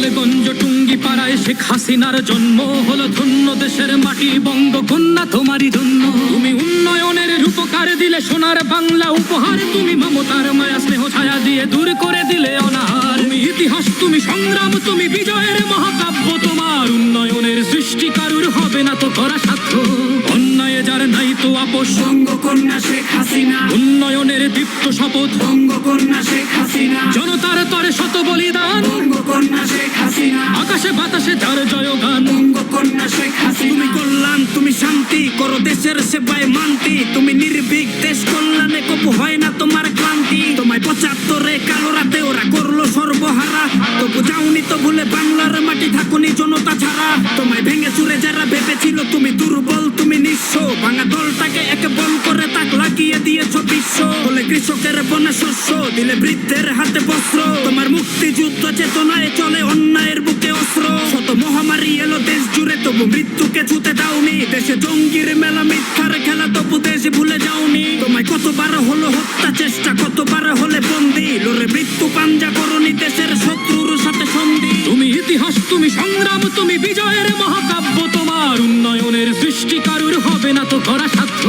গোপালগঞ্জ টুঙ্গি পাড়ায় শেখ হাসিনার জন্ম হলো ধন্য দেশের মাটি বঙ্গকন্যা তোমারই জন্য। তুমি উন্নয়নের রূপকার দিলে সোনার বাংলা উপহার, তুমি মমতার মায়া স্নেহ ছায়া দিয়ে দূর করে দিলে অনাহার। তুমি ইতিহাস, তুমি সংগ্রাম, তুমি বিজয়ের মহাকাব্য, তোমার উন্নয়নের সৃষ্টি কারুর হবে না তো করা সাধ্য। অন্যায় যার নাই তো আপোষ, বঙ্গকন্যা শেখ হাসিনা। উন্নয়নের দীপ্ত শপথ, বঙ্গকন্যা শেখ হাসিনা। জনতার তরে শত বলিদান, বঙ্গকন্যা শেখ হাসিনা। আকাশে বাতাসে যার জয়গান, বঙ্গকন্যা শেখ হাসিনা। তুমি কল্যাণ, তুমি শান্তি, করো দেশের সেবায় মান্তি। তুমি নির্ভীক, দেশ কল্যাণে কবু হয় না তোমার ক্লান্তি। তোমায় ৭৫-এ কালো রাতে ওরা করলো সর্বহারা, তবু যাওনি তো ভুলে বাংলার মাটি, থাকুনি জনতা ছাড়া। তোমায় ভেঙে চুরে যারা ভেবেছিল তুমি দুর্বল, তুমি নিঃস্ব, ভাঙা দলটাকে একে বল করে তাক লাগিয়ে দিয়েছ বিশ্ব। বলে কৃষকের বনে শস্য, দিলে বৃদ্ধের হাতে বস্ত্র। তোমার মুক্তিযুদ্ধ চেতনায় চলে অন্যায়ের বুকে অস্ত্র। শত মহামারী এলো দেশ জুড়ে, তবু মৃত্যুকে ছুতে দাওনি। দেশে জঙ্গির মেলা, মিথ্যার খেলা, তবু দেশ ভুলে যাওনি। তোমায় কতবার হলো হত্যা চেষ্টা, কতবার হলে বন্দি, লড়ে মৃত্যু পাঞ্জা করনি দেশের শত্রুর সাথে সন্ধি। তুমি ইতিহাস, তুমি সংগ্রাম, তুমি বিজয়ের মহাকাব্য, তোমার উন্নয়নের সৃষ্টি কারুর হবে না তো করা সাধ্য।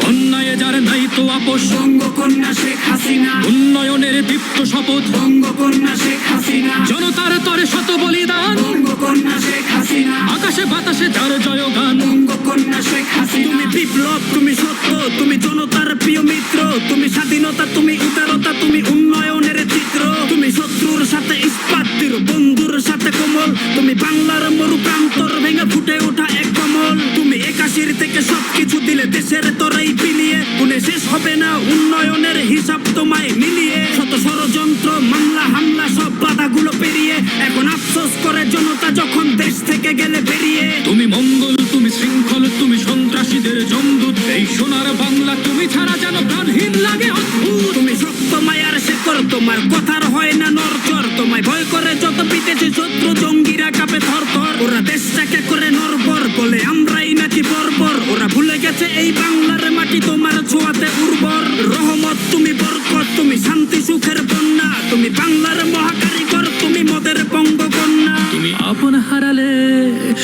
অন্যায় যার নাই তো আপোষ, বঙ্গকন্যা শেখ হাসিনা। উন্নয়নের দীপ্ত শপথ, বঙ্গকন্যা শেখ হাসিনা। জনতার তরে শত বলিদান, বঙ্গকন্যা শেখ হাসিনা। আকাশে বাতাসে যার জয়গান, বঙ্গকন্যা শেখ হাসিনা। তুমি বিপ্লব, তুমি সত্য, তুমি জনতার প্রিয় মিত্র। তুমি স্বাধীনতা, তুমি উদারতা, তুমি উন্নয়নের চিত্র। তুমি শত্রুর সাথে ইস্পাত তীর, বন্ধুর সাথে কোমল। তুমি বাংলার মরু প্রান্তর ভেঙে ফুটে ওঠা এক কমল। তুমি ৮১ থেকে সবকিছু দিলে দেশের তরেই বিলিয়ে, গুণে শেষ হবে না উন্নয়নের হিসাব তোমায় মিলিয়ে। শত ষড়যন্ত্র, মামলা হামলা, সব বাধাগুলো পেরিয়ে এখন আফসোস করে জনতা যখন দেশ থেকে গেলে বেরিয়ে। তুমি মঙ্গল, তুমি শৃঙ্খল, তুমি সন্ত্রাসীদের জমদূত। এই সোনার বাংলা তুমি ছাড়া যেন প্রাণহীন লাগে অদ্ভুত। তুমি শক্ত মায়ার শেকর, তোমার কথার হয় না নরচর। তোমায় ভয় করে যত বিদেশি শত্রু, জঙ্গিরা কাঁপে থরথর। ওরা দেশটাকে করে নরবর, বলে আমরাই নাকি বর্বর। ওরা ভুলে গেছে এই বাংলার মাটি তোমার ছোঁয়াতে উর্বর। রহমত, তুমি বরকত, তুমি শান্তি সুখের বন্যা। তুমি বাংলার মহাকারিগর, তুমি মদের বঙ্গকন্যা। তুমি আপন হারালে,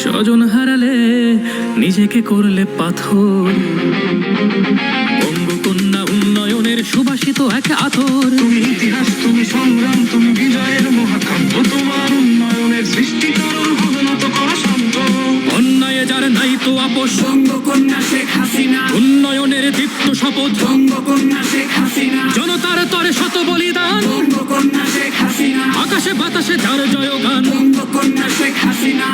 স্বজন হারালে, নিজেকে করলে পাথর। বঙ্গকন্যা উন্নয়নের সুবাসিত এক আতর। তুমি ইতিহাস, তুমি সংগ্রাম, তুমি বিজয়ের মহাকাব্য, তোমার উন্নয়নের সৃষ্টি কারুর হবে না তো করা সাধ্য। অন্যায় যার নাই তো আপোষ, বঙ্গকন্যা শেখ হাসিনা। উন্নয়নের দীপ্ত শপথ, বঙ্গকন্যা শেখ হাসিনা। জনতার তরে শত বলিদান, বঙ্গকন্যা শেখ হাসিনা। আকাশে বাতাসে যার জয়গান, বঙ্গকন্যা শেখ হাসিনা।